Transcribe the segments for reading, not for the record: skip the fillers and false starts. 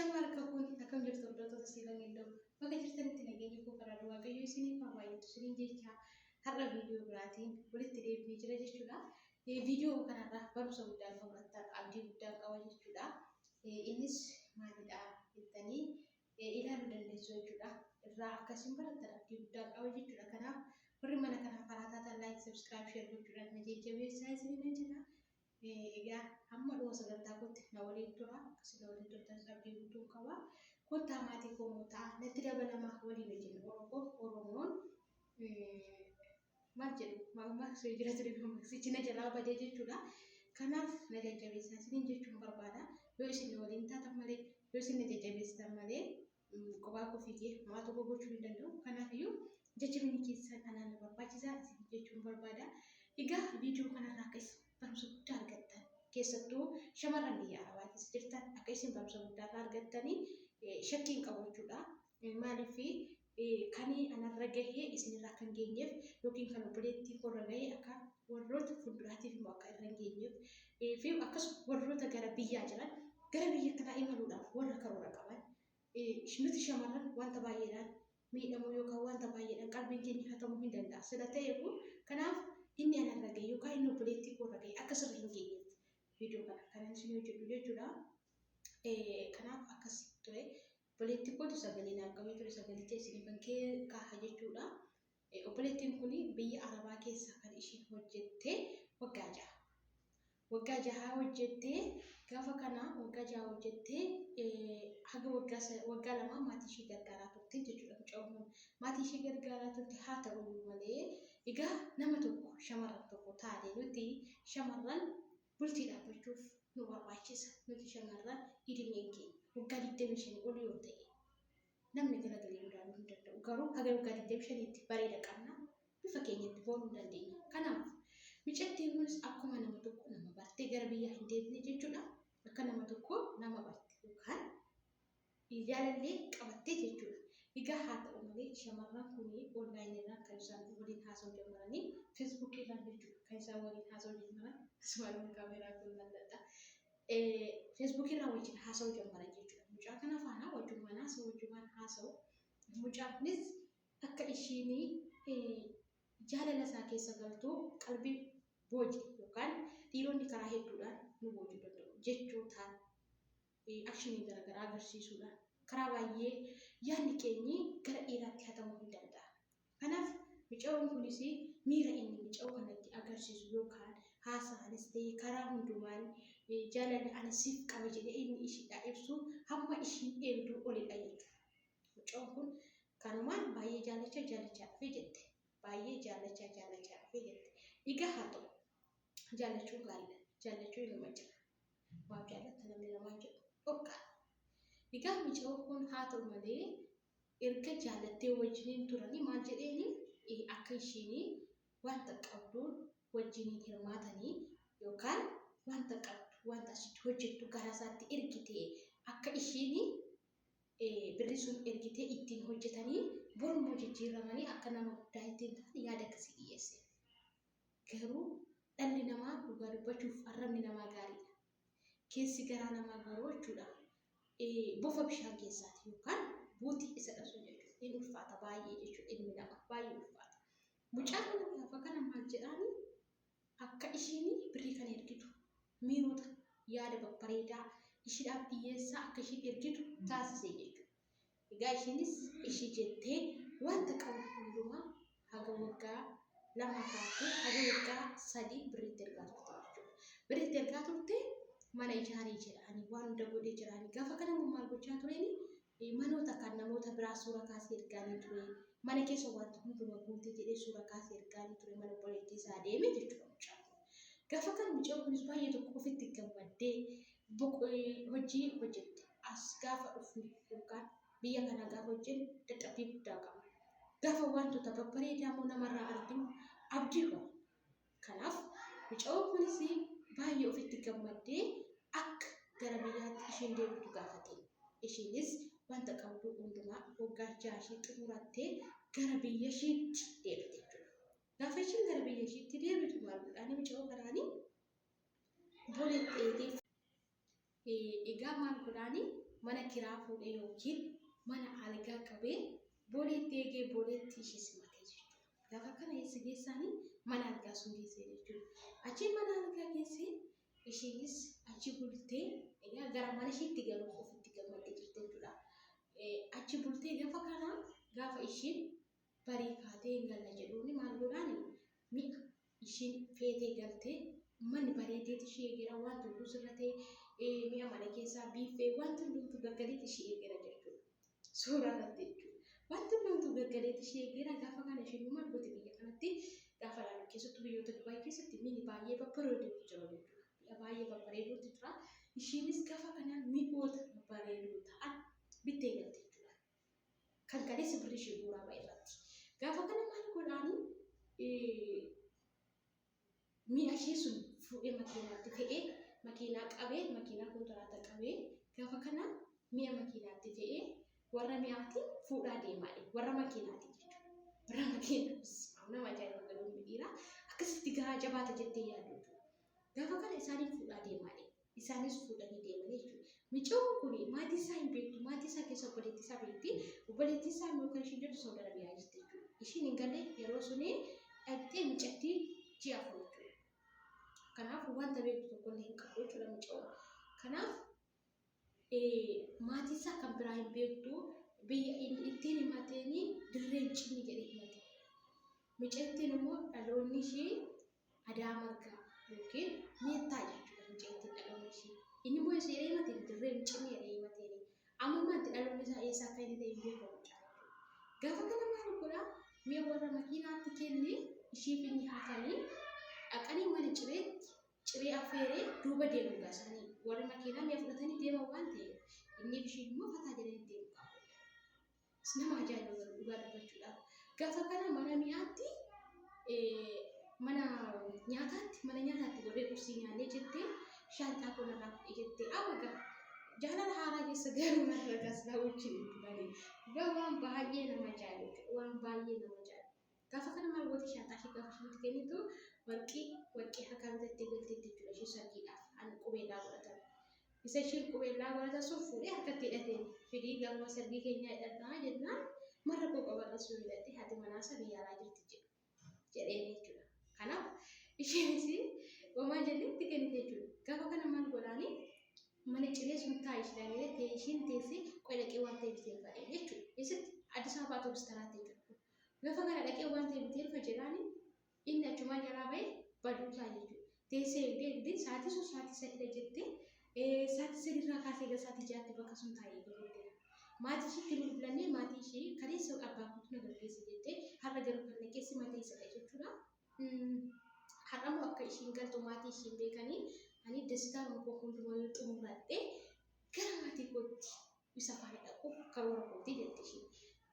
Shamarra kun akkam jirtu hordoftoota siilan illee bakka jirtanitti nageenya koo karaa waaqayyoo isinii faawaayitu isiniin jecha har'a viidiyoo biraatiin walitti deebinee jira jechuudha. Viidiyoo kanarraa barumsa guddaa qabaattan abdii guddaa qaba jechuudha. Innis maalidha jettanii ilaaluu dandeessu jechuudha. Irraa akkasiin barattan abdii guddaa qaba jechuudha. Kanaaf warri mana kanaa karaa taatan laayik, sabskiraayib, sheer gochuudhaan na jajjabeessaa isiniin jedha. Egaa hamma dhuma sagantaa kootti na waliin tura akkasuma waliin turtan abdii guutuu qaba. Kottaa maatii koo ta'a natti dabalamaa waliin wajjin Oromoon maal jedhu mammaa jira ture mammaksichi na jalaa badee jechuudha. Kanaaf na jajjabeessaa isiniin jechuun barbaada. Yoo isin waliin taatan malee yoo isin na jajjabeessitan malee kophaa koo fiigee maa tokko gochuu hin danda'u. Kanaafiyyuu jajjabinni keessan anaan barbaachisaa isin jechuun barbaada. Egaa viidiyoo kanarraa akkasii barumsa guddaa argattan keessattuu shamarran biyya arabaa keessa jirtan akka isin barumsa guddaa argattanii shakkii hin qabu jechuudha. Maaliif kanii anarra gahee isinirraa kan geenyeef yookiin kan obboleettii korra gahee akka warroota fuulduraatiif immoo akka irra geenyeef fi akkasuma warroota gara biyyaa jiran gara biyya kanaa imaluudhaaf warra karoora qaban nuti shamarran wanta baay'eedhaan miidhamuu yookaan wanta baay'eedhaan qalbiin keenya hatamuu hin danda'a. Sida ta'eef kanaaf inni anarra gahee yookaan inni obboleettii korra gahee akka sirrii hin geenyeef viidiyoo kana kan isin hojjedhu jechuudha. Kanaaf akkas ture obboleettii kootu sagalee naaf qabee ture sagalicha isin kan kaaha jechuudha. Obboleettiin kun biyya arabaa keessa kan isheen hojjettee waggaa jaha hojjettee gaafa kana waggaa jaha hojjettee haga waggaa lama maatii ishee gargaaraa turte jechuudha. Mucaan maatii ishee gargaaraa turte haa ta'u malee egaa nama tokko shamarran tokko taatee nuti shamarran bultii dhaabbachuuf nu barbaachisa. Nuti shamarran hidhimeen keenya waggaa 25 ol yoo ta'e namni garagalee ilaaluu hin danda'u. Garuu haga waggaa 25tti bareeda qabna bifa keenyatti boonuu hin dandeenya. Kanaaf micattiin kunis akkuma nama tokko nama bartee gara biyyaa hin deebine jechuudha. Akka nama tokko nama barte yookaan jaalallee qabattee jechuudha. Egaa haa ta'u malee shamarran kun onlaayinirraa kan isaan waliin haasa'uu jalqabanii feesbuukirraan jechuudha. Kan isaan waliin haasa'uu jalqaban asuma kaameeraa kun malladha. Feesbuukirraa wajjin haasa'uu jalqaban jechuudha. Mucaa kana faana wajjumaan haasa'u. Mucaan kunis akka ishiin jaalala isaa keessa galtuu qalbii booji yookaan dhiironni karaa hedduudhaan nu boojuu danda'u jechootaan akshinii garaagaraa agarsiisuudhaan karaa baay'ee yaadni keenyi gara dhiiraatti hatamuu hin danda'a. Kanaaf mucaan kunis miira inni mucaa kanatti agarsiisu yookaan haasa'anis ta'ee karaa hundumaan jaalala ani siif qaba jedhee inni ishiidhaa ibsu hamma ishiin eegduu olidha jechuudha. Mucaan kun kanumaan baay'ee jaalachaa dhufe jette. Baay'ee jaalachaa dhufe jette. Egaa haa ta'u jaallachuun gaariidha. Jaallachuun nama jira. Maaf jaallatta namni namaa jedhu dhokka. Egaa mucaan kun haa ta'u malee erga jaallattee wajjiniin turanii maal jedheeni akka ishiin wanta qabduun wajjiniin hirmaatanii yookaan wanta qabdu wanta asitti hojjettu gara isaatti ergitee akka ishiin birri sun ergitee ittiin hojjetanii borummoo jijjiiramanii akka nama guddaa ittiin ta'an yaada akkasii dhiyeesse. Garuu dhalli namaa dhugaa dubbachuuf arrabni namaa gaariidha. Keessi garaa namaa garuu jechuudha. Bofa bishaan keessaati yookaan buutii isa dhasu jechuudha. Inni ulfaata baay'ee jechuudha. Ilmi namaa baay'ee ulfaata. Mucaan kun gaafa kana maal jedhaani akka ishiin birrii kana ergitu miirota yaada babbareedaa ishiidhaaf dhiyeessaa akka ishiin ergitu taasisee jechuudha. Egaa ishiinis ishii jettee wanta qabu hundumaa haga waggaa lama taatee haga waggaa 3 birriitti ergaa turte jechuudha. Birriitti ergaa turte mana ijaarii jedhanii waan hunda godhee jiranii gaafa kana maal gochaa tureeni manoota kan namoota biraa suura kaasee ergaanii ture. Mana keessa wanta hundumaa guutee jedhee suura kaasee ergaanii ture mana obboleettii isaa deeme jechuudha mucaan kun. Gaafa kana mucaan kunis baay'ee tokko ofitti gammaddee hojii hojjette as gaafa dhufne yookaan biyya kana gaafa hojjennu dadhabbii guddaa qabna. Gaafa wantoota babbareedaa moo namarraa arginu abdii qaba. Kanaaf mucaan kunis baay'ee ofitti gammaddee akka gara biyyaatti isheen deebitu gaafate. Isheenis wanta qabdu hundumaa waggaa 6 xumurattee gara biyya isheetti deebite jechuudha. Gaafa isheen gara biyya isheetti deebitu maal godhaani mucaan kanaanii boleetteetiif egaa maal godhaani mana kiraa fuudhee yookiin mana algaa qabee boleetti eegee boleetti ishee simatee jechuudha. Gaafa kana eessa geessaanii mana algaa sun geessee jechuudha. Achi mana algaa geessee isheenis achi bultee gara mana isheetti galuuf ofitti gammaddee jirti jechuudha. Achi bultee gaafa isheen barii kaatee hin galla jedhuuni maal godhaani mi'a isheen feetee galtee manni bareedeeti ishee eegera waan hunduu sirra ta'e mi'a mana keessaa biiffee waan hundumtu gaggaleeti ishee eegera jechuudha. Suuraa irratti jechuudha. Waan hundumtu gaggaleeti ishee eegera gaafa kana isheen maal goote biyya kanatti gaafa laalu keessattuu biyyoota Dubaay keessatti mi'i baay'ee babbareeduutu jira jechuudha. Mi'a baay'ee babbareeduutu jira. Isheenis gaafa kanaan mi'oota babbareedoo ta'an bittee galte jechuudha. Kan kaleessa birrii ishee bu'uuraa baay'ee irratti. Gaafa kana maal godhaanii mi'a ishee sun fuudhee makiinaatti fe'ee makiinaa qabee makiinaa konkolaataa qabee gaafa kana mi'a makiinaatti fe'ee warra mi'aatiin fuudhaa deemaa warra makiinaatti jechuudha. Warra makiinaa nama ajaa'iba galuun midhiira akkasitti garaa jabaata jettee yaaddu jechuudha. Gaafa kana isaanii fuudhaa deemaa isaanis fuudhanii deeman jechuudha. Micoon kun maatii isaa hin beektu maatii isaa keessa obboleettii isaa beekti obboleettii isaa immoo kan isheen jirtu Saawud Arabiyaa jirti jechuudha. Ishiin hin galle yeroo suni dhaqxee micattii ji'a afur jechuudha. Kanaaf wanta beektu tokkollee hin qabu jechuudha micoon. Kanaaf maatii isaa kan biraa hin beektu biyya ittiin himateeni dirreen cinni jedhee himate. Micattiin immoo dhaloonni ishee Adaamargaa yookiin Meettaa jechuudha micattiin dhaloonni ishee. Inni immoo isa jedhee himate dirreen cinni jedhee himateeni. Amma maanti dhaloonni isaa eessaa akka inni ta'e hin beekamu jechuudha. Gaafa kana maal godhaa mi'a warra makiinaatti kennee isheef inni haatanii dhaqanii mana ciree affeeree duuba deemu gaasanii warri makiinaa mi'a fudhatanii deeman waan ta'eef inni isheen immoo fataa jedhanii deemu qabu. Nama ajaa'iba dhugaa dubbachuudhaaf. Gaafa kana mana mi'aatti mana nyaataatti godhee qursii nyaannee jettee shaanxaa kanarraa fudhee jettee amma jaalala haaraa keessa garuu narra gaasnaa wajjin dhufanii waan baay'ee nama ajaa'iba waan baay'ee nama ajaa'iba. Gaafa kana maal gooti shaanxaa ishee gaafa isheetti kennitu warqii harkaa bitattee galteetti jechuudha ishee sargiidhaaf ani qubeellaa godhatan. Isa isheen qubeellaa godhatan sun fuudhee harkatti hidhateen fidii gaafa sargii keenyaa hidhannaa jennaan marra qoqqobarra sun hidhattee haati manaa biyya alaa jirti jedheen jechuudha. Kanaaf isheenis homaa jenneetti kennite jechuudha. Gaafa kana maal godhaanii mana ciree sun taa'ee ishee ishiin teessee qodaqee waan ta'e bitee fadhee jechuudha. Eessatti Addis Ababaa Atoobis taraatti jechuudha. Gaafa kana dhaqee waan ta'e bitee dhufa jedhaanii inni achumaa jalaa bahee baduusaa jechuudha. Teessee eegdee sa'aatii sun sa'aatii sadii jettee sa'aatii sadiirraa kaasee gara sa'aatii jaatti bakka sun taa'ee eegdee. Maatii isheetti bilbilannee maatii ishee kaleessa abbaa kutu na gaggeessa jettee har'a garuu kan naqeessi mataa isa jechuudha. Har'ammoo akka ishiin galtu maatii ishiin beekanii ani dastaan koo hundumaa xumuradhee gara maatii kootti isa faana dhaquuf karoora kootii jette isheen.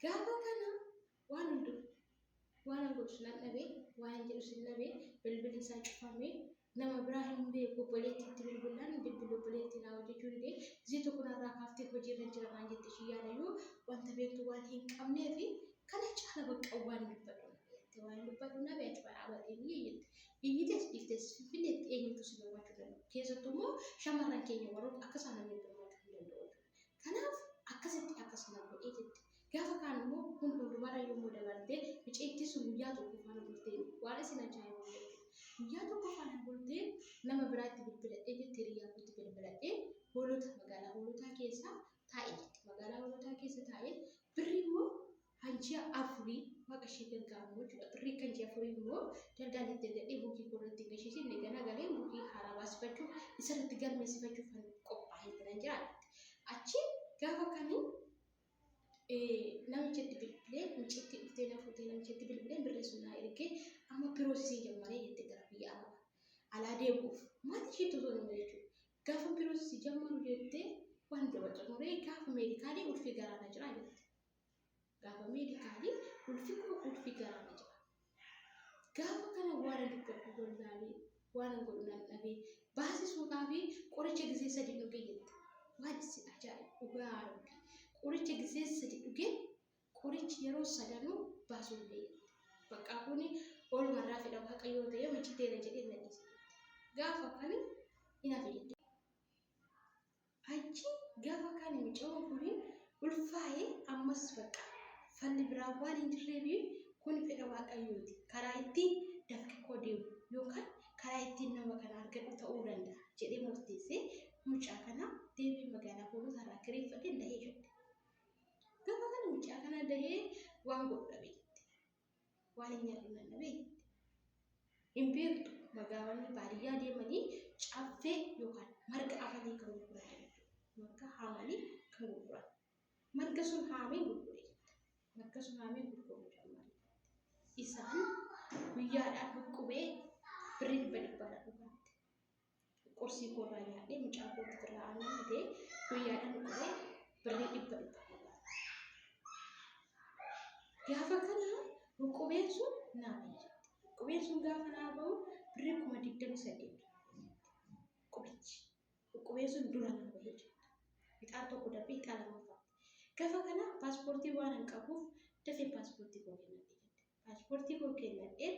Gaafa kana waan godhu nan dhabee waan jedhu sin dhabee bilbilli isaa cufamee nama biraa hin beeku obboleettiitti bilbilaan bilbila obboleettii naa hojjechuu didee zii tokko narraa kaaftee hojiirra jira waan jette ishee yaadayyuu wanta beektu waan hin qabnee fi kana caala bakka waan dubbadhu waan dubbadhu na beektu baay'ee jette. Biyyiitis dhiftes finfinneetti eenyutu si barbaachuu danda'u. Keessattuu immoo shamarran keenya warroota akka isaan namni barbaachuu hin danda'u. Kanaaf akkasitti akkasuma godhee jette. Gaafa kaan immoo hundumaa yommuu dabaltee miceettii sun guyyaa tokko faana bultee waan isin ajaa'ibu jechuudha. Guyyaa tokko faana bultee nama biraatti bilbiladhee jettee hiriyaa kootti bilbiladhee magaalaa hoolotaa keessa taa'ee jetti. Magaalaa hoolotaa keessa taa'ee birrii immoo hanji'a afurii waaqa ishee gargaaru jechuudha. Birrii kan ji'a afurii immoo daldaalatti gadhee buukii koorratti gashiisin eegana galee buukii haaraa baasifachuuf isarratti galmeessifachuuf kan qophaa'ee jiran jiraatti. Achi gaafa kanii namichatti bilbilee miceetti dhuftee na fuutee namichatti bilbilee birrii sun naa ergee amma piroosisii jammaree jettee gara biyya alaa deemuuf maatii isheetu osoo nama jechuudha. Gaafa piroosisii jammaru jettee waan daba xumuree gaafa meedikaalii ulfii garaana jira jette. Gaafa meedikaalii ulfii garaana jira. Gaafa kana waan dubbadhu wallaalee waan godhu nan dhabee baasisuudhaa fi qoricha gisee sadii dhugee jette. Waan isin ajaa'ibu dhugaa arge. Qoricha gisee sadii dhugee qorichi yeroo sadanuu baasuu danda'e. Bakka kuni oolmarraa fedhamu haqa yoo ta'e hojjeteera jedhee nadhiise. Gaafa kana hin hafe jettee. Achi Gaafa kan mucaan kun ulfaa'ee ammas bakka falli biraa waan hin jirreef kun fedha waaqayyooti. Karaa ittiin dafqi koo deemu yookaan karaa ittiin nama kana argadhu ta'uu danda'a jedhee murteessee mucaa kana deemee magaalaa Hoolota irraa kireeffate dahee jirti. Gaafa kana mucaa kana dahee waan godhabe waan hin nyaanne nannabee hin beektu magaalonni baadiyyaa deemanii caaffee yookaan marga afanii kan gurguran jechuudha. Marga haamanii kan gurguran. Marga sun haamee gurgure. Marga sun haamee gurguruu jalqabe. Isaan guyyaadhaan dhukkubee birrii 100 dhugaatti. Qorsii koorraa nyaadhee mucaa kootti irraa aannan fidee guyyaadhaan dhukkubee birrii 100 dhugaatti. Gaafa kana dhukkubeen sun naafee jirti. Dhukkubeen sun gaafa naafa'u birrii 28,000 qubichi. Dhukkubeen sun dura naafee jirti. Ixaan tokko darbee ixaa lammaffaa. Gaafa kana paaspoortii waan hin qabuuf dafee paaspoortii koo kennadhe jette. Paaspoortii koo kennadheen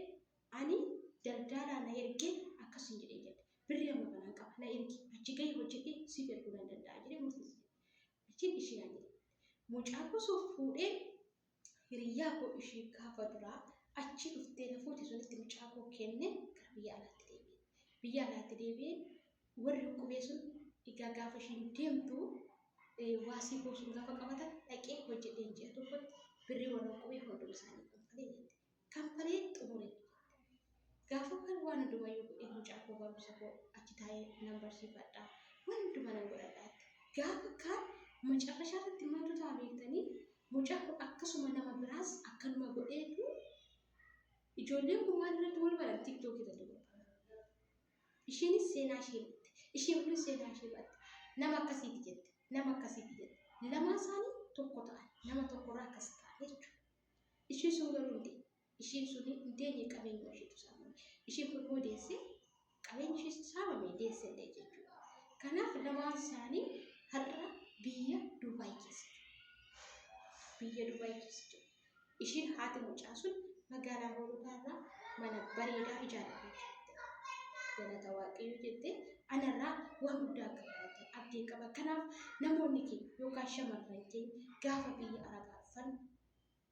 ani daldalaa na ergee akkasiin jedhee jette. Birrii amma kanaan qaba na ergi achi gahee hojjetee siif erguu nan danda'a jedhee murteesse. Achiin ishee naan jedhe. Mucaa koo fuudhee hiriyaa koo ishee gaafa duraa achi dhuftee na fuute sunitti mucaa koo kenne gara biyya alaatti deebi'e. Biyya alaatti deebi'ee warri dhukkubee sun egaa gaafa isheen deemtu waasii koo sun gaafa qabatan dhaqee hojjetee ji'a tokkotti birrii warra dhukkubee hunduma isaanii kanfalee jette. Kanfalee xumure. Gaafa kan waan hundumayyuu godhee mucaa koo barumsa koo achi taa'ee nan barsiifadha. Waan hunduma nan godhadhaatti. Gaafa kan macarrashaa irratti maaltu ta'a beektanii mucaa koo akkasuma nama biraas akkanuma godheetu ijoolleen kun waan irratti wal baran tiktookii irratti wal baran. Isheenis seenaa ishee batte. Isheen kunis seenaa ishee batte. Nama akkasiiti jette. Nama akkasiiti jette. Lama isaanii tokko ta'an nama tokkorraa akkas ta'an jechuudha. Isheen sun garuu hin deemne. Isheen sun hin deemne qabeenya isheetu saamame. Isheen kun immoo deesse qabeenya ishee saamame deessellee jechuudha. Kanaaf lamaan isaanii har'a biyya Dubaay keessa jiru. Biyya Dubaay keessa jiru. Isheen haati mucaa sun magaalaa Hoolotaa irraa mana bareedaa ijaarratee jirti. Galata Waaqayyoo jettee anarraa waan guddaa akka baratan abdii qaba. Kanaaf namoonni keenya yookaan shamarran keenya gaafa biyya Arabaa dhufan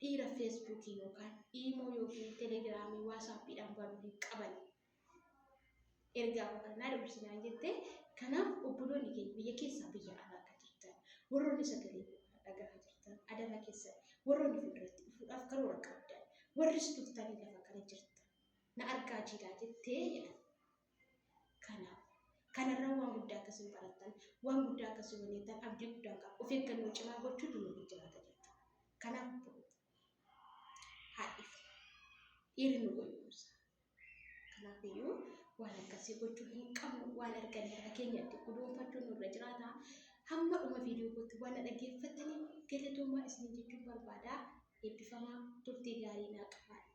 dhiira feesbuukii yookaan iimoo yookiin telegiraamii waasaappiidhaan baruu hin qaban. Ergaa boqonnaa dabarsinaan jettee kanaaf obboloonni keenya biyya keessaa biyya alaa akka jirtan warroonni sagalee dhagahaa jirtan adala keessa warroonni fuulduratti dhufuudhaaf karoora qabdan warris dhuftanii lafa kana jirtan na argaa jira jettee jedhan. Kanaaf kanarraa waan guddaa akkasiin barattan waan guddaa akkasiin hojjetan abdii guddaa qaba. Of eeggannoo cimaa gochuutu nuuf jiraata jechuudha. Kanaaf haadhiif dhiirri nu gochuusa. Kanaafiyyuu waan akkasii gochuu hin qabnu waan argan irra keenyatti kunuunfachuun nurra jiraata. Hamma dhuma viidiyoo kootti waan dhaggeeffattaniif galatoomaa isin jechuun barbaada. Eebbifamaa turtii gaarii naa qabaadha.